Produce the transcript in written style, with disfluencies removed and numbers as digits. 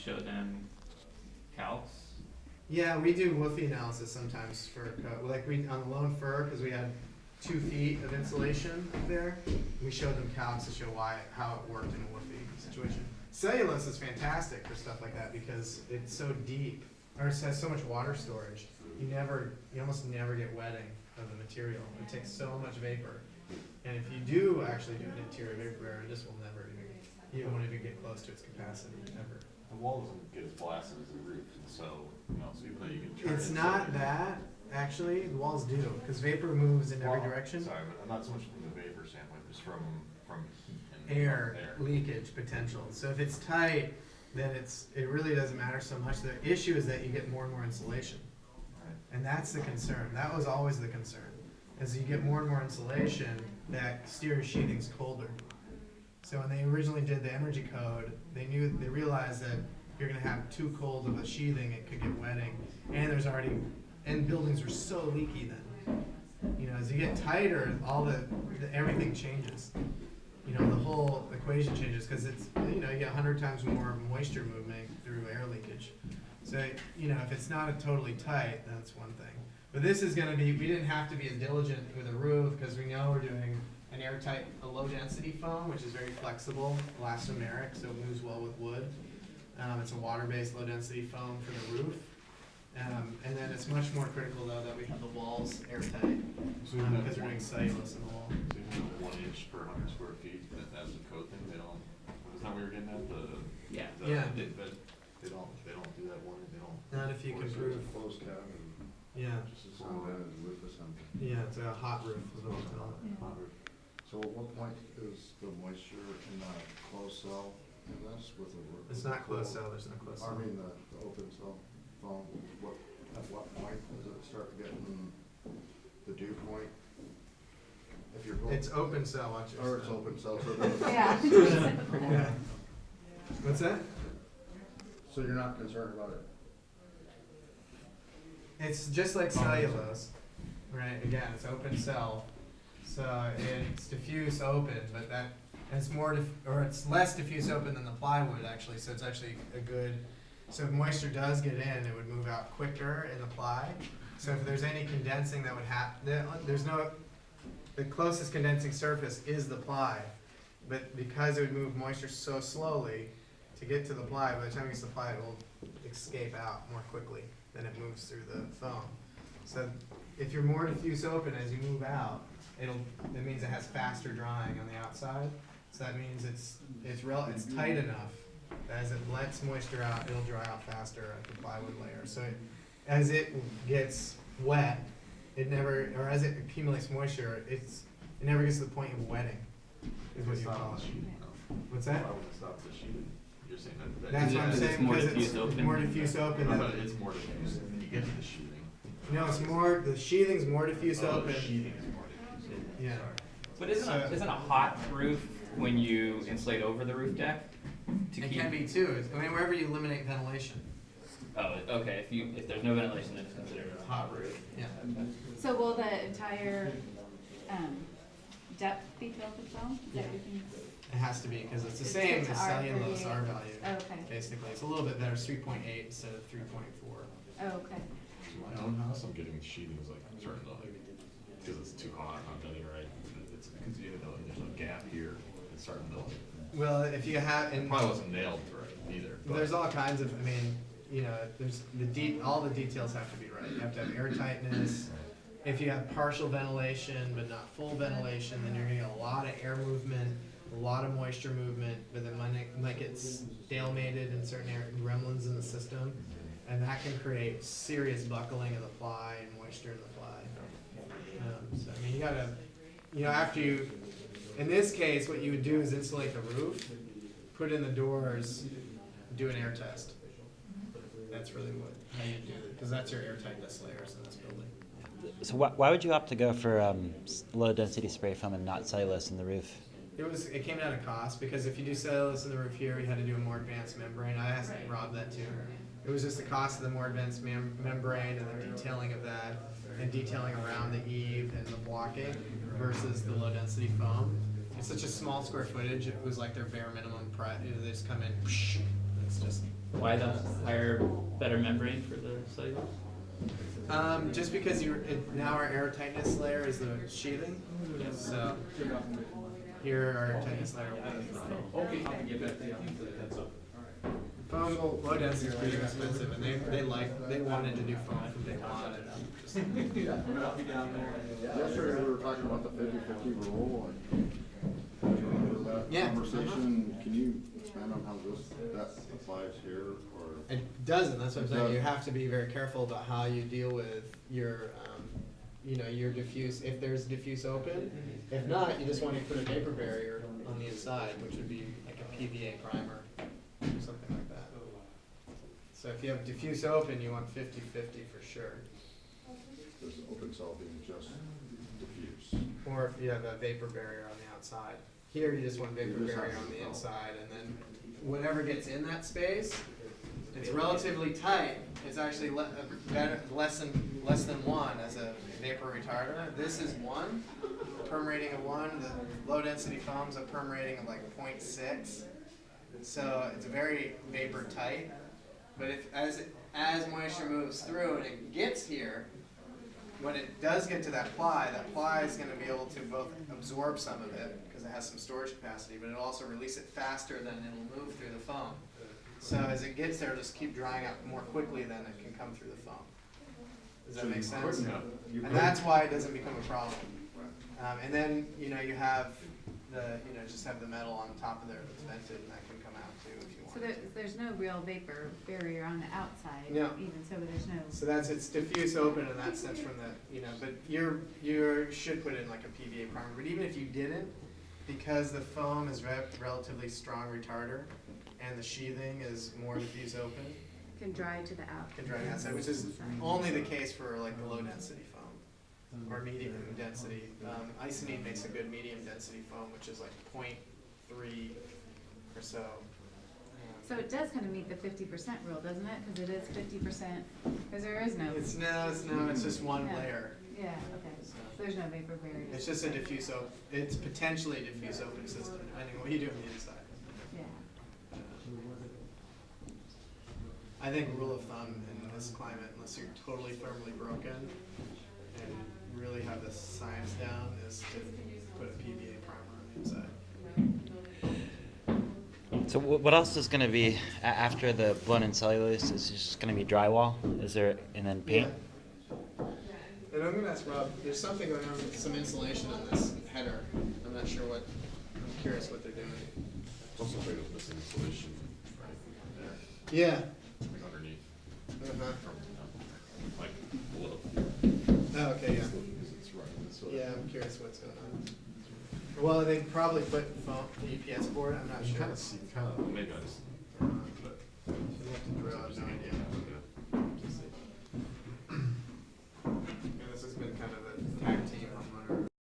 show them calcs? Yeah, we do woofy analysis sometimes for, like we, on the lone fir, because we had 2 feet of insulation up there, we showed them calcs to show how it worked in a woofy situation. Cellulose is fantastic for stuff like that because it's so deep, or it has so much water storage. You almost never get wetting of the material. It takes so much vapor. And if you do actually do an interior vapor barrier, this will never even, you won't even get close to its capacity, ever. The wall doesn't get as blasted as the roof, and so, so even though you can turn it. It's not that, actually, the walls do, because vapor moves in every direction. Sorry, but not so much from the vapor standpoint, just from heat and Air leakage potential. So if it's tight, then it really doesn't matter so much. The issue is that you get more and more insulation. Right. And that's the concern. That was always the concern. As you get more and more insulation, that exterior sheathing's colder. So when they originally did the energy code, they realized that if you're gonna have too cold of a sheathing, it could get wetting. And buildings were so leaky then. As you get tighter, everything changes. The whole equation changes because it's, you get 100 times more moisture movement through air leakage. So, if it's not totally tight, that's one thing. But this is gonna be, we didn't have to be as diligent with a roof because we know we're doing an airtight, a low density foam, which is very flexible, elastomeric, so it moves well with wood. It's a water-based low density foam for the roof. And then it's much more critical though that we have the walls airtight because we're doing cellulose in the wall. So even the 1 inch per 100 square feet, that's the code thing. They don't. Isn't that what we were getting at? Yeah. They don't do that one. They don't. Not if you can prove. Closed cabin. Yeah. Just a unvented roof or something. Yeah, it's a hot roof is what we call it. Hot roof. So at what point is the moisture in the closed cell in this with the roof? It's not closed cell. There's no closed cell. I mean the open cell foam. At what point does it start getting the dew point? If you're going, It's open cell. Watch or yourself. it's open cell, so then, Yeah. Yeah. What's that? so you're not concerned about it. It's just like cellulose, right? Again, it's open cell, so it's diffuse open, but it's less diffuse open than the plywood actually. So it's actually a good. So if moisture does get in, it would move out quicker in the ply. So if there's any condensing that would happen, the closest condensing surface is the ply, but because it would move moisture so slowly to get to the ply, by the time it gets to the ply, it will escape out more quickly than it moves through the foam. So if you're more diffuse open as you move out, it means it has faster drying on the outside. So that means it's tight enough that as it lets moisture out, it'll dry out faster at the plywood layer. So as it gets wet, as it accumulates moisture, it never gets to the point of wetting, is what you call it. What's that? Why would it stop the sheathing? You're saying that. That's what I'm Because it's saying, more because diffuse it's open? more diffuse open. No, but it's more diffuse when you get to the sheathing. No, the sheathing's more diffuse Oh, open. the sheathing is more diffuse. Yeah. But isn't a hot roof when you insulate over the roof deck? It can be too. Wherever you eliminate ventilation. Oh, okay. If there's no ventilation, then it's considered a hot roof. Yeah. So will the entire depth be filled with foam? Is that what you think? It has to be because it's the It's same to as R cellulose 38. R value. Oh, okay. Basically, it's a little bit better. It's 3.8 instead of 3.4. Oh, okay. My own house, I'm getting sheathing is like starting to because it's too hot, not done it right. It's because there's a gap here. It's starting to Well, if you have, it probably wasn't nailed right either. But there's all kinds of. There's all the details have to be right. You have to have air tightness. If you have partial ventilation but not full ventilation, then you're gonna get a lot of air movement, a lot of moisture movement, but then might get stalemated in certain gremlins in the system, and that can create serious buckling of the ply and moisture in the ply. You gotta, in this case, what you would do is insulate the roof, put in the doors, do an air test. That's really how you do it, because that's your air tightness layers in this building. So why would you opt to go for low density spray foam and not cellulose in the roof? It came down to cost, because if you do cellulose in the roof here, you had to do a more advanced membrane. I asked Rob that too. It was just the cost of the more advanced membrane and the detailing of that, and detailing around the eave and the blocking versus the low density foam. It's such a small square footage. It was like their bare minimum price. They just come in. It's just Why the higher, better membrane for the cellulose? Just because now our air tightness layer is the sheathing, so here our tightness layer will be foam. Low density is pretty expensive, and they wanted to do foam from day one. Yesterday, we were talking about the 50/50 rule, and that Yeah. conversation, can you expand on how that applies here, or? It doesn't, that's what I'm saying, It you doesn't. have to be very careful about how you deal with your, your diffuse, if there's diffuse open. If not, you just want to put a vapor barrier on the inside, which would be like a PVA primer, or something like that. So if you have diffuse open, you want 50/50 for sure. Does open cell being just diffuse? Or if you have a vapor barrier on the outside. Here, you just want vapor You just barrier have on the to- inside, and then whatever gets in that space, it's relatively tight. It's actually less than one as a vapor retarder. This is 1, perm rating of 1. The low density foam's a perm rating of like 0.6. So it's very vapor tight. But as moisture moves through and it gets here, when it does get to that ply is going to be able to both absorb some of it because it has some storage capacity, but it'll also release it faster than it'll move through the foam. So as it gets there, it'll just keep drying out more quickly than it can come through the foam. Does that make sense? And that's why it doesn't become a problem. And then you have just have the metal on top of there that's vented, and that can come out too if you want. So there's no real vapor barrier on the outside, No. even so there's no. So it's diffuse open in that sense from the, but you should put in like a PVA primer. But even if you didn't, because the foam is relatively strong retarder and the sheathing is more diffuse open, Can dry to the out. can dry on the outside, which is only the case for like the low density foam or medium density. Icynene makes a good medium density foam, which is like 0.3 or so. So it does kind of meet the 50% rule, doesn't it? Because it is 50%, because there is no. It's just one Yeah. layer. Yeah, okay. So there's no vapor barrier. It's just a diffuse open. It's potentially a diffuse open system, depending on what you do on the inside. Yeah. I think rule of thumb in this climate, unless you're totally thermally broken and really have the science down, is to put a PVA primer on the inside. So what else is going to be after the blown-in cellulose? Is it just going to be drywall? Is there, and then paint? Yeah. And I'm gonna ask Rob. There's something going on with some insulation on this header. I'm not sure what. I'm curious what they're doing. It's also big with missing insulation, right, there, Yeah. like underneath, Uh-huh. from, like, below. Oh, okay. Yeah. Because it's running this way. Yeah. I'm curious what's going on. Well, they probably put foam, the UPS board. I'm not You sure. kind of see, maybe I just, but. You'll have to drill. I have no idea. Yeah.